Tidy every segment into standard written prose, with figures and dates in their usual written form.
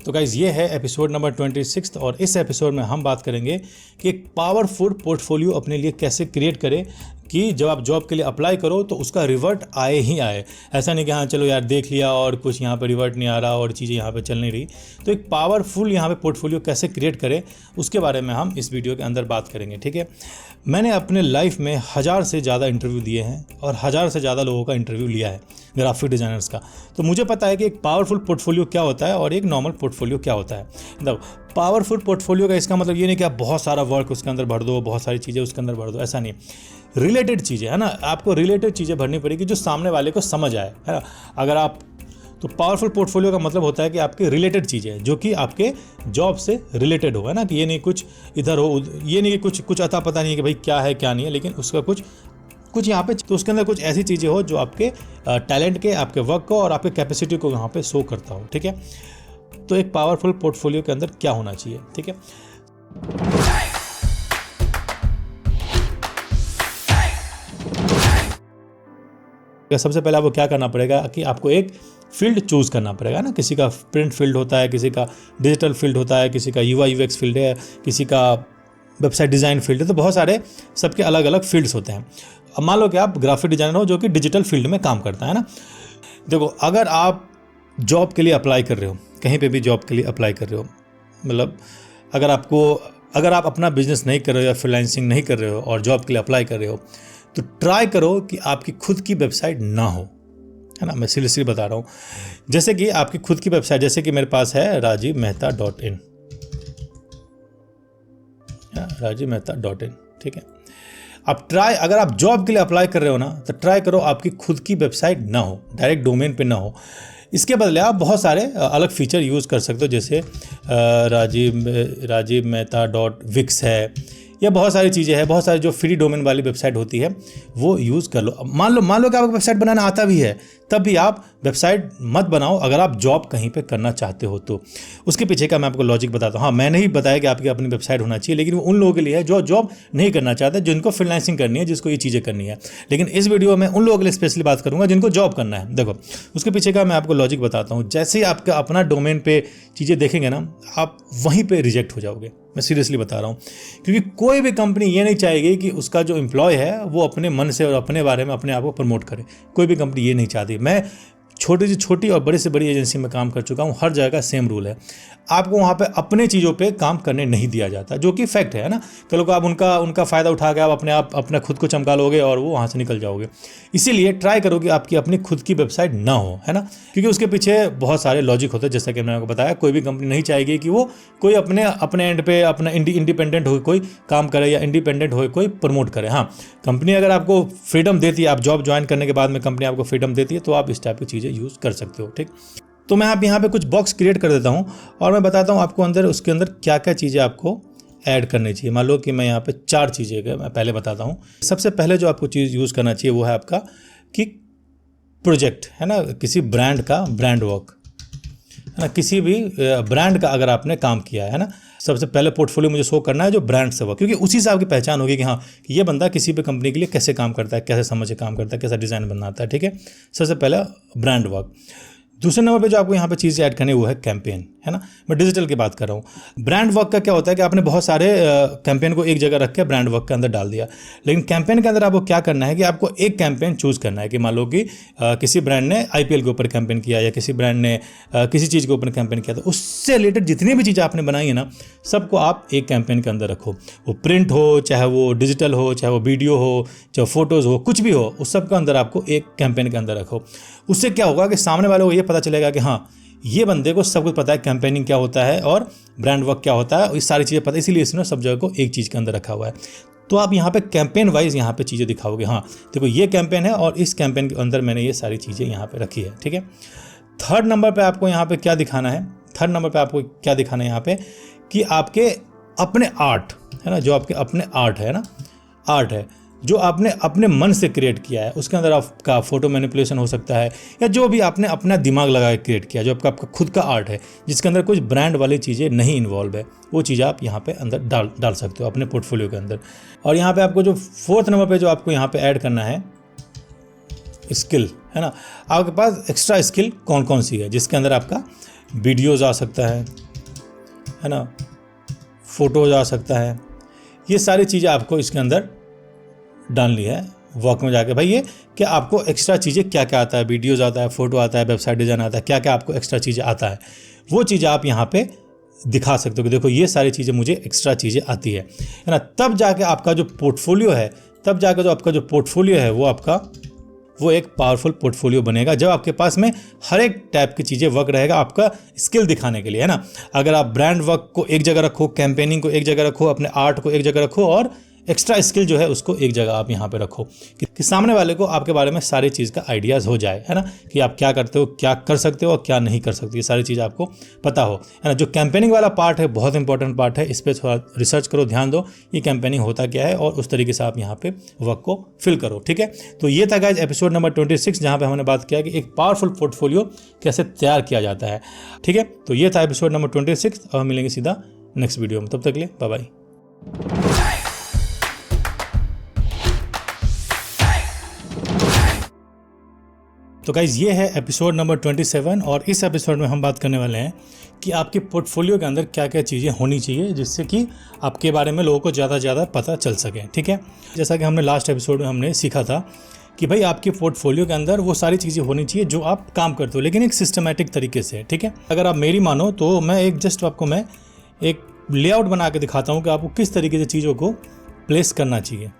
तो गाइज़ ये है एपिसोड नंबर 26 और इस एपिसोड में हम बात करेंगे कि एक पावरफुल पोर्टफोलियो अपने लिए कैसे क्रिएट करें कि जब आप जॉब के लिए अप्लाई करो तो उसका रिवर्ट आए ही आए। ऐसा नहीं कि हाँ चलो यार देख लिया और कुछ यहाँ पे रिवर्ट नहीं आ रहा और चीज़ें यहाँ पे चल नहीं रही। तो एक पावरफुल यहाँ पे पोर्टफोलियो कैसे क्रिएट करें उसके बारे में हम इस वीडियो के अंदर बात करेंगे, ठीक है। मैंने अपने लाइफ में 1000 से ज़्यादा इंटरव्यू दिए हैं और 1000 से ज़्यादा लोगों का इंटरव्यू लिया है ग्राफिक डिज़ाइनर्स का। तो मुझे पता है कि एक पावरफुल पोर्टफोलियो क्या होता है और एक नॉर्मल पोर्टफोलियो क्या होता है। मतलब पावरफुल पोर्टफोलियो का इसका मतलब ये नहीं कि आप बहुत सारा वर्क उसके अंदर भर दो, बहुत सारी चीज़ें उसके अंदर भर दो, ऐसा नहीं। रिलेटेड चीज़ें है ना, आपको रिलेटेड चीज़ें भरनी पड़ेगी जो सामने वाले को समझ आए, है ना। अगर आप तो पावरफुल पोर्टफोलियो का मतलब होता है कि आपके रिलेटेड चीज़ें जो कि आपके जॉब से रिलेटेड हो, है ना। कि ये नहीं कुछ इधर हो, ये नहीं कि कुछ अता पता नहीं है कि भाई क्या है क्या नहीं है, लेकिन उसका कुछ यहाँ पे तो उसके अंदर कुछ ऐसी चीज़ें हो जो आपके टैलेंट के, आपके वर्क को और आपके कैपेसिटी को यहाँ पे शो करता हो, ठीक है। तो एक पावरफुल पोर्टफोलियो के अंदर क्या होना चाहिए, ठीक है। सबसे पहले आपको क्या करना पड़ेगा कि आपको एक फील्ड चूज़ करना पड़ेगा ना। किसी का प्रिंट फील्ड होता है, किसी का डिजिटल फील्ड होता है, किसी का UI UX फील्ड है, किसी का वेबसाइट डिज़ाइन फील्ड है। तो बहुत सारे सबके अलग अलग फील्ड्स होते हैं। अब मान लो कि आप ग्राफिक डिज़ाइनर हो जो कि डिजिटल फील्ड में काम करता है ना। देखो, अगर आप जॉब के लिए अप्लाई कर रहे हो, कहीं पे भी जॉब के लिए अप्लाई कर रहे हो, मतलब अगर आप अपना बिजनेस नहीं कर रहे हो या फ्रीलांसिंग नहीं कर रहे हो और जॉब के लिए अप्लाई कर रहे हो, तो ट्राई करो कि आपकी खुद की वेबसाइट ना हो, है ना। मैं सीरियसली बता रहा हूँ। जैसे कि आपकी खुद की वेबसाइट, जैसे कि मेरे पास है rajivmehta.in, rajivmehta.in, ठीक है। अगर आप जॉब के लिए अप्लाई कर रहे हो ना, तो ट्राई करो आपकी खुद की वेबसाइट ना हो, डायरेक्ट डोमेन पे ना हो। इसके बदले आप बहुत सारे अलग फीचर यूज़ कर सकते हो, जैसे rajivmehta.wix है, या बहुत सारी चीज़ें हैं, बहुत सारी जो फ्री डोमेन वाली वेबसाइट होती है वो यूज़ कर लो। मान लो कि आपको वेबसाइट बनाना आता भी है, तब भी आप वेबसाइट मत बनाओ अगर आप जॉब कहीं पे करना चाहते हो तो। उसके पीछे का मैं आपको लॉजिक बताता हूँ। हाँ, मैंने ही बताया कि आपकी अपनी वेबसाइट होना चाहिए, लेकिन वो उन लोगों के लिए है जो जॉब नहीं करना चाहते, जिनको फ्रीलांसिंग करनी है, जिसको ये चीज़ें करनी है। लेकिन इस वीडियो में उन लोगों के लिए स्पेशली बात करूँगा जिनको जॉब करना है। देखो, उसके पीछे का मैं आपको लॉजिक बताता हूँ। जैसे ही आपका अपना डोमेन पे चीज़ें देखेंगे ना, आप वहीं पर रिजेक्ट हो जाओगे। मैं सीरियसली बता रहा हूँ, क्योंकि कोई भी कंपनी ये नहीं चाहेगी कि उसका जो एम्प्लॉय है वो अपने मन से और अपने बारे में अपने आप को प्रमोट करे। कोई भी कंपनी ये नहीं चाहती। मैं छोटी से छोटी और बड़ी से बड़ी एजेंसी में काम कर चुका हूँ, हर जगह का सेम रूल है। आपको वहाँ पे अपने चीज़ों पे काम करने नहीं दिया जाता, जो कि फैक्ट है ना। कल को आप उनका फ़ायदा उठा के आप अपना खुद को चमका लोगे और वो वहाँ से निकल जाओगे। इसीलिए ट्राई करो कि आपकी अपनी खुद की वेबसाइट ना हो, है ना, क्योंकि उसके पीछे बहुत सारे लॉजिक होते हैं। जैसा कि मैंने आपको बताया, कोई भी कंपनी नहीं चाहेगी कि वो कोई अपने एंड पे अपना इंडिपेंडेंट हो कोई काम करे या इंडिपेंडेंट हो कोई प्रमोट करे। हाँ, कंपनी अगर आपको फ्रीडम देती है, आप जॉब ज्वाइन करने के बाद में कंपनी आपको फ्रीडम देती है, तो आप इस टाइप की चीज़ें यूज़ कर सकते हो, ठीक। तो मैं आप यहाँ पे कुछ बॉक्स क्रिएट कर देता हूँ और मैं बताता हूँ आपको उसके अंदर क्या क्या चीज़ें आपको ऐड करनी चाहिए। मान लो कि मैं यहाँ पे 4 चीज़ें मैं पहले बताता हूँ। सबसे पहले जो आपको चीज़ यूज़ करना चाहिए वो है आपका कि प्रोजेक्ट, है ना, किसी ब्रांड का ब्रांड वर्क, है ना। किसी भी ब्रांड का अगर आपने काम किया है ना, सबसे पहले पोर्टफोलियो मुझे शो करना है जो ब्रांड से वर्क, क्योंकि उसी से आपकी पहचान होगी कि हाँ, कि ये बंदा किसी भी कंपनी के लिए कैसे काम करता है, कैसे समझ के काम करता है, कैसा डिज़ाइन बनाता है, ठीक है। सबसे पहले ब्रांड वर्क। दूसरे नंबर पे जो आपको यहाँ पे चीज़ें ऐड करनी है वो है कैंपेन, है ना। मैं डिजिटल की बात कर रहा हूँ। ब्रांड वर्क का क्या होता है कि आपने बहुत सारे कैंपेन को एक जगह रख के ब्रांड वर्क के अंदर डाल दिया, लेकिन कैंपेन के अंदर आपको क्या करना है कि आपको एक कैंपेन चूज़ करना है। कि मान लो कि किसी ब्रांड ने IPL के ऊपर कैंपेन किया या किसी ब्रांड ने किसी चीज़ के ऊपर कैंपेन किया, तो उससे रिलेटेड जितनी भी चीज़ें आपने बनाई है ना, सबको आप एक कैंपेन के अंदर रखो। वो प्रिंट हो, चाहे वो डिजिटल हो, चाहे वो वीडियो हो, चाहे फोटोज़ हो, कुछ भी हो, उस सब के अंदर आपको एक कैंपेन के अंदर रखो। उससे क्या होगा कि सामने वाले को ये पता चलेगा कि हाँ, ये बंदे को सब कुछ पता है, कैंपेनिंग क्या होता है और ब्रांड वर्क क्या होता है, इस सारी चीज़ें पता है, इसीलिए इसने सब जगह को एक चीज़ के अंदर रखा हुआ है। तो आप यहाँ पे कैंपेन वाइज यहाँ पे चीज़ें दिखाओगे। हाँ, देखो ये कैंपेन है और इस कैंपेन के अंदर मैंने ये सारी चीज़ें यहाँ पे रखी है, ठीक है। थर्ड नंबर पे आपको यहाँ पे क्या दिखाना है, यहाँ पे कि आपके अपने आर्ट, है ना, जो आपके अपने आर्ट है ना, आर्ट है जो आपने अपने मन से क्रिएट किया है। उसके अंदर आपका फोटो मैनिपुलेशन हो सकता है या जो भी आपने अपना दिमाग लगा के क्रिएट किया, जो आपका खुद का आर्ट है, जिसके अंदर कुछ ब्रांड वाली चीज़ें नहीं इन्वॉल्व है, वो चीज़ आप यहाँ पे अंदर डाल सकते हो अपने पोर्टफोलियो के अंदर। और यहाँ पे आपको जो 4th नंबर पे जो आपको यहाँ पे ऐड करना है, स्किल, है ना। आपके पास एक्स्ट्रा स्किल कौन कौन सी है जिसके अंदर आपका वीडियोज़ आ सकता है ना, फ़ोटोज़ आ सकता है। ये सारी चीज़ें आपको इसके अंदर डालनी है वर्क में जाके। भाई ये कि आपको एक्स्ट्रा चीज़ें क्या क्या आता है, वीडियोज़ आता है, फ़ोटो आता है, वेबसाइट डिज़ाइन आता है, क्या क्या आपको एक्स्ट्रा चीज़ें आता है, वो चीज़ें आप यहाँ पे दिखा सकते हो कि देखो ये सारी चीज़ें मुझे एक्स्ट्रा चीज़ें आती है ना। तब जाके आपका जो पोर्टफोलियो है, तब जाके जो आपका जो पोर्टफोलियो है वो एक पावरफुल पोर्टफोलियो बनेगा, जब आपके पास में हर एक टाइप की चीज़ें वर्क रहेगा आपका स्किल दिखाने के लिए, है ना। अगर आप ब्रांड वर्क को एक जगह रखो, कैंपेनिंग को एक जगह रखो, अपने आर्ट को एक जगह रखो और एक्स्ट्रा स्किल जो है उसको एक जगह आप यहाँ पे रखो कि सामने वाले को आपके बारे में सारी चीज़ का आइडियाज़ हो जाए, है ना, कि आप क्या करते हो, क्या कर सकते हो और क्या नहीं कर सकते, ये सारी चीज़ आपको पता हो, है ना। जो कैंपेनिंग वाला पार्ट है बहुत इंपॉर्टेंट पार्ट है, इस पर थोड़ा रिसर्च करो, ध्यान दो ये कैंपेनिंग होता क्या है और उस तरीके से आप यहाँ पे वर्क को फिल करो, ठीक है। तो ये था गाइस एपिसोड नंबर 26, जहाँ पे हमने बात किया कि एक पावरफुल पोर्टफोलियो कैसे तैयार किया जाता है, ठीक है। तो ये था एपिसोड नंबर 26 और हम मिलेंगे सीधा नेक्स्ट वीडियो में। तब तक के लिए बाय बाय। तो गाइज ये है एपिसोड नंबर 27 और इस एपिसोड में हम बात करने वाले हैं कि आपके पोर्टफोलियो के अंदर क्या क्या चीज़ें होनी चाहिए जिससे कि आपके बारे में लोगों को ज़्यादा से ज़्यादा पता चल सके, ठीक है। जैसा कि हमने लास्ट एपिसोड में हमने सीखा था कि भाई आपके पोर्टफोलियो के अंदर वो सारी चीज़ें होनी चाहिए जो आप काम करते हो, लेकिन एक सिस्टमेटिक तरीके से, ठीक है। अगर आप मेरी मानो तो मैं एक लेआउट बना के दिखाता हूँ कि आपको किस तरीके से चीज़ों को प्लेस करना चाहिए।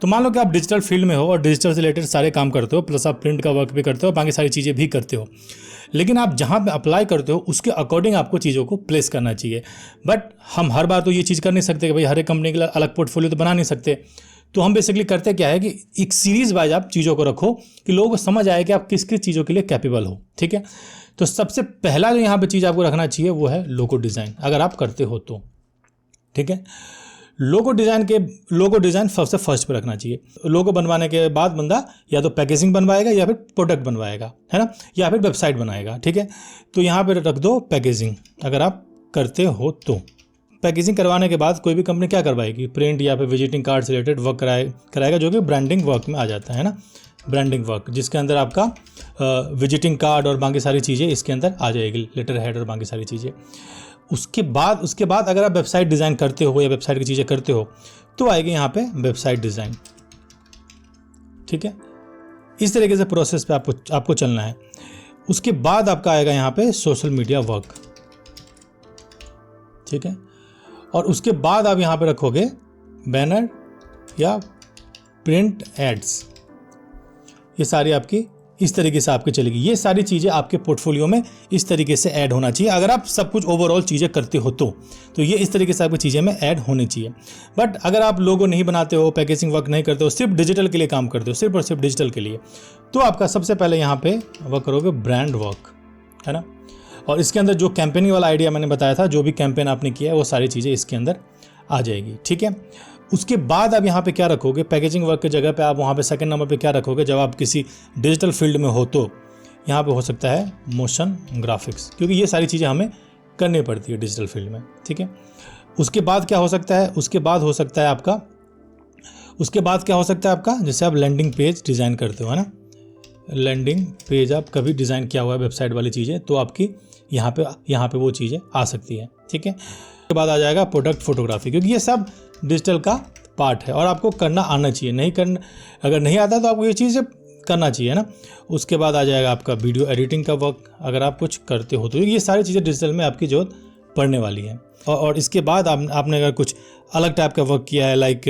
तो मान लो कि आप डिजिटल फील्ड में हो और डिजिटल से रिलेटेड सारे काम करते हो, प्लस आप प्रिंट का वर्क भी करते हो, बाकी सारी चीज़ें भी करते हो, लेकिन आप जहाँ पे अप्लाई करते हो उसके अकॉर्डिंग आपको चीज़ों को प्लेस करना चाहिए। बट हम हर बार तो ये चीज़ कर नहीं सकते कि भाई हर एक कंपनी के लिए अलग पोर्टफोलियो तो बना नहीं सकते। तो हम बेसिकली करते क्या है कि एक सीरीज़ वाइज आप चीज़ों को रखो कि लोगों को समझ आए कि आप किस किस चीज़ों के लिए कैपेबल हो, ठीक है। तो सबसे पहला जो यहाँ पर चीज़ आपको रखना चाहिए वो है लोगो डिज़ाइन, अगर आप करते हो तो, ठीक है। लोगो डिज़ाइन सबसे फर्स्ट पे रखना चाहिए। लोगो बनवाने के बाद बंदा या तो पैकेजिंग बनवाएगा या फिर प्रोडक्ट बनवाएगा, है ना, या फिर वेबसाइट बनाएगा, ठीक है। तो यहाँ पे रख दो पैकेजिंग, अगर आप करते हो तो। पैकेजिंग करवाने के बाद कोई भी कंपनी क्या करवाएगी, प्रिंट या फिर विजिटिंग कार्ड से रिलेटेड वर्क कराएगा जो कि ब्रांडिंग वर्क में आ जाता है ना, ब्रांडिंग वर्क, जिसके अंदर आपका विजिटिंग कार्ड और बाकी सारी चीज़ें इसके अंदर आ जाएगी, लेटर हेड और बाकी सारी चीज़ें। उसके बाद अगर आप वेबसाइट डिज़ाइन करते हो या वेबसाइट की चीज़ें करते हो तो आएगी यहाँ पे वेबसाइट डिज़ाइन, ठीक है। इस तरीके से प्रोसेस पे आपको चलना है। उसके बाद आपका आएगा यहाँ पे सोशल मीडिया वर्क, ठीक है। और उसके बाद आप यहाँ पे रखोगे बैनर या प्रिंट एड्स, ये सारी आपकी इस तरीके से आपके चलेगी। ये सारी चीज़ें आपके पोर्टफोलियो में इस तरीके से ऐड होना चाहिए अगर आप सब कुछ ओवरऑल चीज़ें करते हो तो ये इस तरीके से आपकी चीज़ें में ऐड होनी चाहिए। बट अगर आप लोगो नहीं बनाते हो, पैकेजिंग वर्क नहीं करते हो, सिर्फ डिजिटल के लिए काम करते हो, सिर्फ और सिर्फ डिजिटल के लिए, तो आपका सबसे पहले यहाँ पे वर्क करोगे ब्रांड वर्क, है ना। और इसके अंदर जो कैंपेनिंग वाला आइडिया मैंने बताया था, जो भी कैंपेन आपने किया है वो सारी चीज़ें इसके अंदर आ जाएगी, ठीक है। उसके बाद आप यहाँ पे क्या रखोगे, पैकेजिंग वर्क की जगह पे आप वहाँ पे सेकंड नंबर पे क्या रखोगे, जब आप किसी डिजिटल फील्ड में हो तो यहाँ पे हो सकता है मोशन ग्राफिक्स, क्योंकि ये सारी चीज़ें हमें करनी पड़ती है डिजिटल फील्ड में, ठीक है। उसके बाद क्या हो सकता है, उसके बाद क्या हो सकता है आपका, जैसे आप लैंडिंग पेज डिज़ाइन करते हो, है ना, लैंडिंग पेज आप कभी डिज़ाइन किया हुआ है वेबसाइट वाली चीज़ें, तो आपकी यहाँ पे वो चीज़ें आ सकती है, ठीक है। उसके बाद आ जाएगा प्रोडक्ट फोटोग्राफी, क्योंकि ये सब डिजिटल का पार्ट है और आपको करना आना चाहिए। अगर नहीं आता तो आपको ये चीज़ करना चाहिए ना। उसके बाद आ जाएगा आपका वीडियो एडिटिंग का वर्क, अगर आप कुछ करते हो तो ये सारी चीज़ें डिजिटल में आपकी जरूरत पड़ने वाली है। और इसके बाद आपने अगर कुछ अलग टाइप का वर्क किया है, लाइक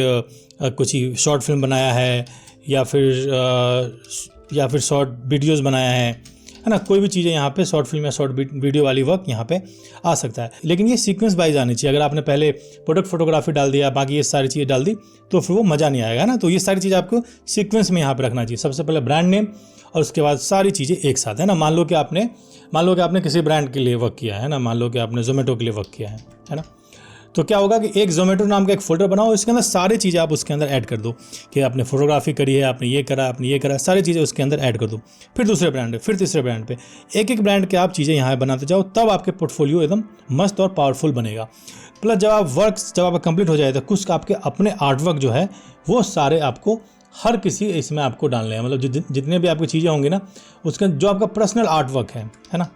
कुछ ही शॉर्ट फिल्म बनाया है या फिर शॉर्ट वीडियोज़ बनाया है ना, कोई भी चीज़ें यहाँ पे शॉर्ट फिल्म या शॉर्ट वीडियो वाली वर्क यहाँ पे आ सकता है। लेकिन ये सीक्वेंस वाइज आनी चाहिए। अगर आपने पहले प्रोडक्ट फोटोग्राफी डाल दिया, बाकी ये सारी चीज़ें डाल दी, तो फिर वो मज़ा नहीं आएगा ना। तो ये सारी चीज़ें आपको सीक्वेंस में यहाँ पे रखना चाहिए। सबसे पहले ब्रांड नेम और उसके बाद सारी चीज़ें एक साथ, है ना। मान लो कि आपने किसी ब्रांड के लिए वर्क किया है ना, मान लो कि आपने जोमेटो के लिए वर्क किया है ना, तो क्या होगा कि एक जोमेटो नाम का एक फोल्डर बनाओ, इसके अंदर सारी चीज़ें आप उसके अंदर ऐड कर दो कि आपने फोटोग्राफी करी है, आपने ये करा, सारी चीज़ें उसके अंदर ऐड कर दो। फिर दूसरे ब्रांड पे, फिर तीसरे ब्रांड पे, एक ब्रांड के आप चीज़ें यहाँ बनाते जाओ, तब आपके पोर्टफोलियो एकदम मस्त और पावरफुल बनेगा। प्लस जब आप कंप्लीट हो जाए तो कुछ आपके अपने आर्ट वर्क जो है वो सारे आपको हर किसी इसमें आपको डालने हैं, मतलब जितने भी आपकी चीज़ें होंगी ना, उसका जो आपका पर्सनल आर्ट वर्क है ना,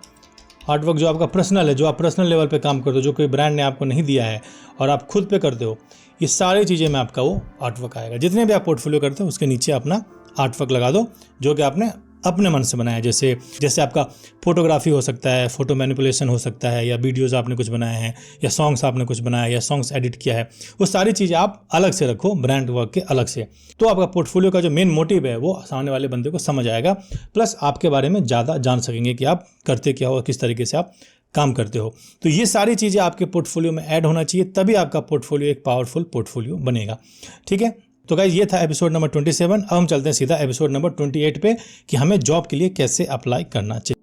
आर्ट वर्क जो आपका पर्सनल है, जो आप पर्सनल लेवल पे काम करते हो, जो कोई ब्रांड ने आपको नहीं दिया है और आप खुद पे करते हो, ये सारी चीज़ें में आपका वो आर्ट वर्क आएगा। जितने भी आप पोर्टफोलियो करते हो उसके नीचे अपना आर्ट वर्क लगा दो, जो कि आपने अपने मन से बनाया। जैसे आपका फोटोग्राफी हो सकता है, फोटो मैनिपुलेशन हो सकता है, या वीडियोस आपने कुछ बनाए हैं, या सॉन्ग्स आपने कुछ बनाया, या सॉन्ग्स एडिट किया है, वो सारी चीज़ें आप अलग से रखो, ब्रांड वर्क के अलग से। तो आपका पोर्टफोलियो का जो मेन मोटिव है वो सामने वाले बंदे को समझ आएगा, प्लस आपके बारे में ज़्यादा जान सकेंगे कि आप करते क्या हो, किस तरीके से आप काम करते हो। तो ये सारी चीज़ें आपके पोर्टफोलियो में ऐड होना चाहिए, तभी आपका पोर्टफोलियो एक पावरफुल पोर्टफोलियो बनेगा। ठीक है, तो गाइस ये था एपिसोड नंबर 27। अब हम चलते हैं सीधा एपिसोड नंबर 28 पे कि हमें जॉब के लिए कैसे अप्लाई करना चाहिए।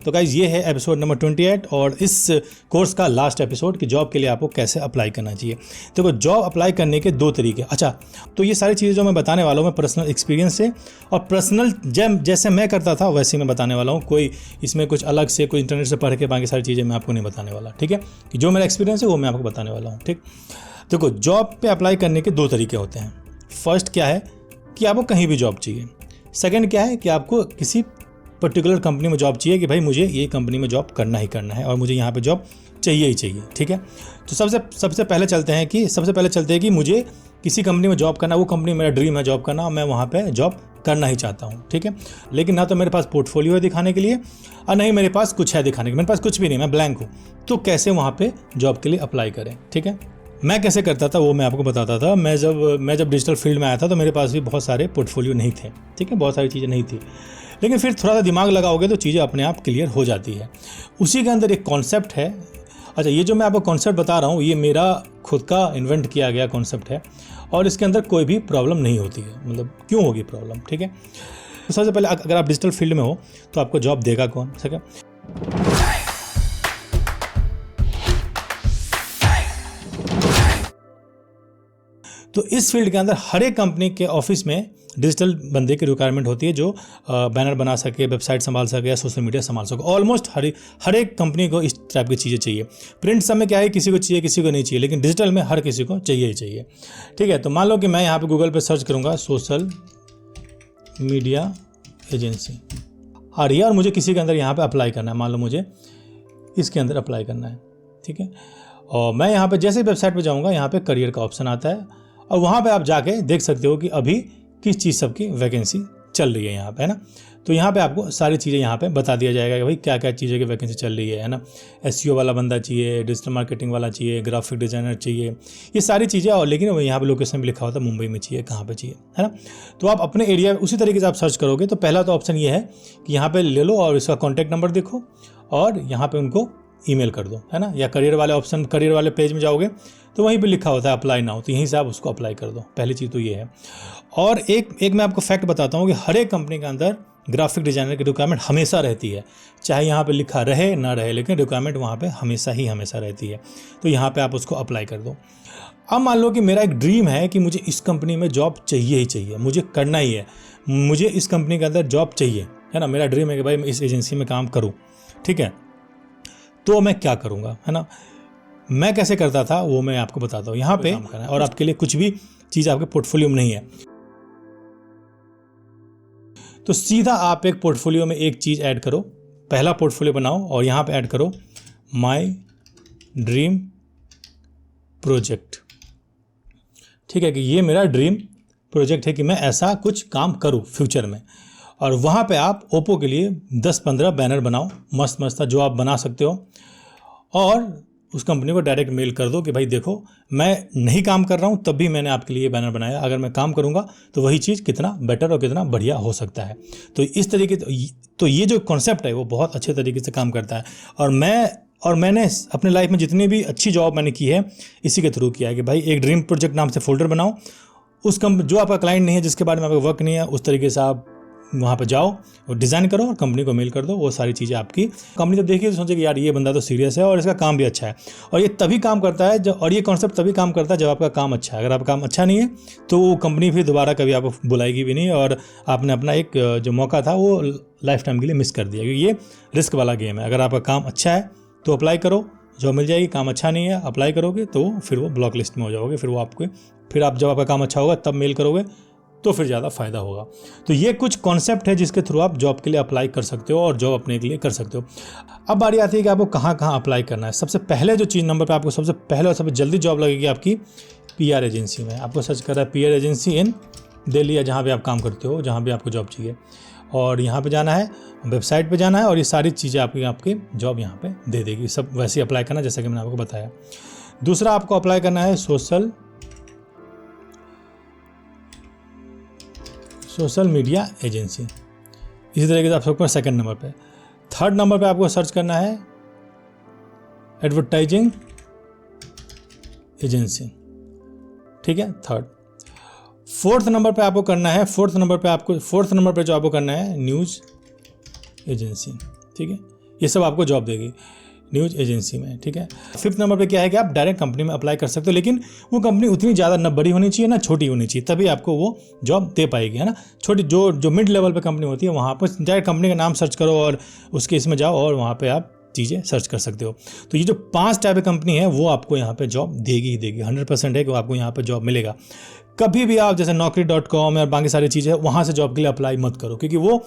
तो गाइस ये है एपिसोड नंबर 28 और इस कोर्स का लास्ट एपिसोड कि जॉब के लिए आपको कैसे अप्लाई करना चाहिए। देखो, जॉब अप्लाई करने के 2 तरीके। अच्छा, तो ये सारी चीज़ें जो मैं बताने वाला हूँ मैं पर्सनल एक्सपीरियंस से, और पर्सनल जैसे मैं करता था वैसे मैं बताने वाला हूँ। कोई इसमें कुछ अलग से, कोई इंटरनेट से पढ़ के बाकी सारी चीज़ें मैं आपको नहीं बताने वाला। ठीक है, कि जो मेरा एक्सपीरियंस है वो मैं आपको बताने वाला हूँ। ठीक, देखो, जॉब पे अप्लाई करने के 2 तरीके होते हैं। फर्स्ट क्या है कि आपको कहीं भी जॉब चाहिए। सेकंड क्या है कि आपको किसी पर्टिकुलर कंपनी में जॉब चाहिए कि भाई मुझे ये कंपनी में जॉब करना ही करना है और मुझे यहाँ पे जॉब चाहिए ही चाहिए। ठीक है, तो सबसे पहले चलते हैं कि मुझे किसी कंपनी में जॉब करना, वो कंपनी मेरा ड्रीम है जॉब करना, और मैं वहाँ पे जॉब करना ही चाहता हूँ। ठीक है, लेकिन ना तो मेरे पास पोर्टफोलियो है दिखाने के लिए और नहीं मेरे पास कुछ है दिखाने के लिए, मेरे पास कुछ भी नहीं, मैं ब्लैंक हूँ। तो कैसे वहाँ पर जॉब के लिए अप्लाई करें? ठीक है, मैं कैसे करता था वो मैं आपको बताता था। मैं जब डिजिटल फील्ड में आया था तो मेरे पास भी बहुत सारे पोर्टफोलियो नहीं थे। ठीक है, बहुत सारी चीज़ें नहीं थी, लेकिन फिर थोड़ा सा दिमाग लगाओगे तो चीज़ें अपने आप क्लियर हो जाती है। उसी के अंदर एक कॉन्सेप्ट है। अच्छा, ये जो मैं आपको कॉन्सेप्ट बता रहा हूँ ये मेरा खुद का इन्वेंट किया गया कॉन्सेप्ट है और इसके अंदर कोई भी प्रॉब्लम नहीं होती है। मतलब क्यों होगी प्रॉब्लम? ठीक है, तो सबसे पहले अगर आप डिजिटल फील्ड में हो तो आपको जॉब देगा कौन? ठीक है, तो इस फील्ड के अंदर हर एक कंपनी के ऑफिस में डिजिटल बंदे की रिक्वायरमेंट होती है जो बैनर बना सके, वेबसाइट संभाल सके या सोशल मीडिया संभाल सके। ऑलमोस्ट हर एक कंपनी को इस टाइप की चीज़ें चाहिए। प्रिंट सब में क्या है, किसी को चाहिए किसी को नहीं चाहिए, लेकिन डिजिटल में हर किसी को चाहिए ही चाहिए। ठीक है, तो मान लो कि मैं यहाँ पे गूगल पे सर्च करूँगा सोशल मीडिया एजेंसी आर्या और मुझे किसी के अंदर यहाँ पर अप्लाई करना है। मान लो मुझे इसके अंदर अप्लाई करना है। ठीक है, और मैं यहाँ पर जैसे वेबसाइट पर जाऊँगा यहाँ पर करियर का ऑप्शन आता है और वहाँ पे आप जाके देख सकते हो कि अभी किस चीज़ सबकी वैकेंसी चल रही है यहाँ पे, है ना। तो यहाँ पे आपको सारी चीज़ें यहाँ पे बता दिया जाएगा कि भाई क्या क्या चीज़ें की वैकेंसी चल रही है ना। एसईओ वाला बंदा चाहिए, डिजिटल मार्केटिंग वाला चाहिए, ग्राफिक डिज़ाइनर चाहिए, ये सारी चीज़ें। और लेकिन यहाँ पे लोकेशन भी लिखा होता है मुंबई में चाहिए, कहाँ पे चाहिए, है ना। तो आप अपने एरिया उसी तरीके से आप सर्च करोगे तो पहला तो ऑप्शन ये है कि यहाँ पर ले लो और इसका कॉन्टैक्ट नंबर देखो और यहाँ पर उनको ईमेल कर दो, है ना। या करियर वाले पेज में जाओगे तो वहीं पे लिखा होता है अप्लाई नाउ, तो यहीं से आप उसको अप्लाई कर दो। पहली चीज़ तो ये है। और एक मैं आपको फैक्ट बताता हूँ कि हर एक कंपनी के अंदर ग्राफिक डिज़ाइनर की रिक्वायरमेंट हमेशा रहती है, चाहे यहाँ पे लिखा रहे ना रहे, लेकिन रिक्वायरमेंट वहाँ पे हमेशा रहती है। तो यहाँ पे आप उसको अप्लाई कर दो। अब मान लो कि मेरा एक ड्रीम है कि मुझे इस कंपनी में जॉब चाहिए ही चाहिए, मुझे करना ही है, मुझे इस कंपनी के अंदर जॉब चाहिए, है ना। मेरा ड्रीम है कि भाई मैं इस एजेंसी में काम करूँ। ठीक है, तो मैं क्या करूँगा, है ना। मैं कैसे करता था वो मैं आपको बताता हूँ। यहाँ पे और आपके लिए कुछ भी चीज़ आपके पोर्टफोलियो में नहीं है, तो सीधा आप एक पोर्टफोलियो में एक चीज़ ऐड करो। पहला पोर्टफोलियो बनाओ और यहाँ पे ऐड करो माय ड्रीम प्रोजेक्ट। ठीक है, कि ये मेरा ड्रीम प्रोजेक्ट है कि मैं ऐसा कुछ काम करूँ फ्यूचर में। और वहाँ पे आप ओप्पो के लिए 10-15 बैनर बनाओ, मस्त मस्त जो आप बना सकते हो, और उस कंपनी को डायरेक्ट मेल कर दो कि भाई देखो मैं नहीं काम कर रहा हूँ तब भी मैंने आपके लिए बैनर बनाया, अगर मैं काम करूँगा तो वही चीज़ कितना बेटर और कितना बढ़िया हो सकता है। तो इस तरीके तो ये जो कॉन्सेप्ट है वो बहुत अच्छे तरीके से काम करता है। और मैंने अपने लाइफ में जितनी भी अच्छी जॉब मैंने की है इसी के थ्रू किया है कि भाई एक ड्रीम प्रोजेक्ट नाम से फोल्डर बनाओ, उस जो आपका क्लाइंट नहीं है, जिसके बारे में आपका वर्क नहीं है, उस तरीके से आप वहाँ पे जाओ और डिज़ाइन करो और कंपनी को मेल कर दो। वो सारी चीज़ें आपकी कंपनी जब देखिए तो सोचेगी यार ये बंदा तो सीरियस है और इसका काम भी अच्छा है। और ये तभी काम करता है और ये कॉन्सेप्ट तभी काम करता है जब आपका काम अच्छा है। अगर आपका काम अच्छा नहीं है तो वो कंपनी फिर दोबारा कभी आपको बुलाएगी भी नहीं और आपने अपना एक जो मौका था वो लाइफ टाइम के लिए मिस कर दिया, क्योंकि ये रिस्क वाला गेम है। अगर आपका काम अच्छा है तो अप्लाई करो, जॉब मिल जाएगी, काम अच्छा नहीं है, अप्लाई करोगे तो फिर वो ब्लॉक लिस्ट में हो जाओगे, फिर आप जब आपका काम अच्छा होगा तब मेल करोगे तो फिर ज़्यादा फ़ायदा होगा। तो ये कुछ कॉन्सेप्ट है जिसके थ्रू आप जॉब के लिए अप्लाई कर सकते हो और जॉब अपने के लिए कर सकते हो। अब बारी आती है कि आपको कहाँ कहाँ अप्लाई करना है। सबसे पहले जो चीज़ नंबर पे आपको सबसे पहले और सबसे जल्दी जॉब लगेगी आपकी PR एजेंसी में। आपको सर्च कर रहा है PR एजेंसी इन दिल्ली या जहाँ भी आप काम करते हो, जहाँ भी आपको जॉब चाहिए, और यहाँ पे जाना है, वेबसाइट पे जाना है और ये सारी चीज़ें आपकी जॉब यहाँ पे दे देगी। सब वैसे ही अप्लाई करना जैसा कि मैंने आपको बताया। दूसरा आपको अप्लाई करना है सोशल मीडिया एजेंसी। इसी तरीके से आप सबको सेकंड नंबर पे। थर्ड नंबर पे आपको सर्च करना है एडवर्टाइजिंग एजेंसी, ठीक है, थर्ड। फोर्थ नंबर पे आपको करना है, फोर्थ नंबर पे जो आपको करना है न्यूज़ एजेंसी, ठीक है। ये सब आपको जॉब देगी न्यूज़ एजेंसी में, ठीक है। फिफ्थ नंबर पे क्या है कि आप डायरेक्ट कंपनी में अप्लाई कर सकते हो, लेकिन वो कंपनी उतनी ज़्यादा ना बड़ी होनी चाहिए ना छोटी होनी चाहिए, तभी आपको वो जॉब दे पाएगी, है ना। छोटी जो मिड लेवल पे कंपनी होती है वहाँ पर डायरेक्ट कंपनी का नाम सर्च करो और उसके इसमें जाओ और वहाँ पर आप चीज़ें सर्च कर सकते हो। तो ये जो 5 टाइप की कंपनी है वो आपको यहाँ पे जॉब देगी ही देगी, 100% है कि आपको यहाँ पे जॉब मिलेगा। कभी भी आप जैसे naukri.com और बाकी सारी चीज़ें वहाँ से जॉब के लिए अप्लाई मत करो, क्योंकि वो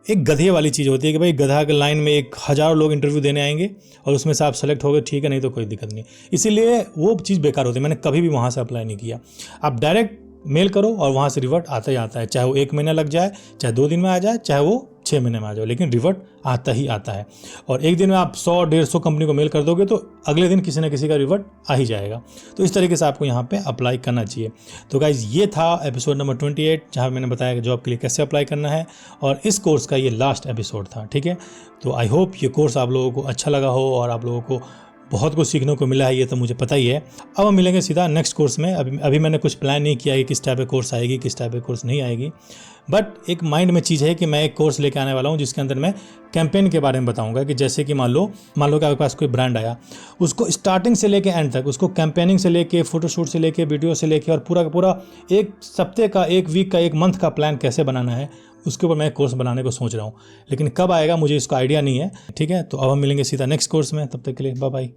एक गधे वाली चीज़ होती है कि भाई गधा के लाइन में 1000 लोग इंटरव्यू देने आएंगे और उसमें से आप सेलेक्ट हो गए, ठीक है, नहीं तो कोई दिक्कत नहीं। इसीलिए वो चीज़ बेकार होती है। मैंने कभी भी वहाँ से अप्लाई नहीं किया। आप डायरेक्ट मेल करो और वहाँ से रिवर्ट आता ही आता है, चाहे वो 1 महीना लग जाए, चाहे 2 दिन में आ जाए, चाहे वो 6 महीने में आ जाए, लेकिन रिवर्ट आता ही आता है। और एक दिन में आप 100-150 कंपनी को मेल कर दोगे तो अगले दिन किसी न किसी का रिवर्ट आ ही जाएगा। तो इस तरीके से आपको यहाँ पे अप्लाई करना चाहिए। तो गाइज ये था एपिसोड नंबर 28, जहाँ मैंने बताया कि जॉब के लिए कैसे अप्लाई करना है, और इस कोर्स का ये लास्ट एपिसोड था, ठीक है। तो आई होप ये कोर्स आप लोगों को अच्छा लगा हो और आप लोगों को बहुत कुछ सीखने को मिला है, ये तो मुझे पता ही है। अब हम मिलेंगे सीधा नेक्स्ट कोर्स में। अभी मैंने कुछ प्लान नहीं किया कि किस टाइप का कोर्स आएगी, किस टाइप का कोर्स नहीं आएगी, बट एक माइंड में चीज़ है कि मैं एक कोर्स लेके आने वाला हूँ जिसके अंदर मैं कैंपेन के बारे में बताऊंगा। कि जैसे कि मान लो कि आपके पास कोई ब्रांड आया, उसको स्टार्टिंग से लेके एंड तक, उसको कैंपेनिंग से लेके, फोटोशूट से लेके, वीडियो से लेके और पूरा का पूरा एक सप्ते का, एक वीक का, एक मंथ का प्लान कैसे बनाना है, उसके ऊपर मैं कोर्स बनाने को सोच रहा हूँ। लेकिन कब आएगा मुझे इसका आइडिया नहीं है, ठीक है। तो अब हम मिलेंगे सीधा नेक्स्ट कोर्स में, तब तक के लिए बाय बाय।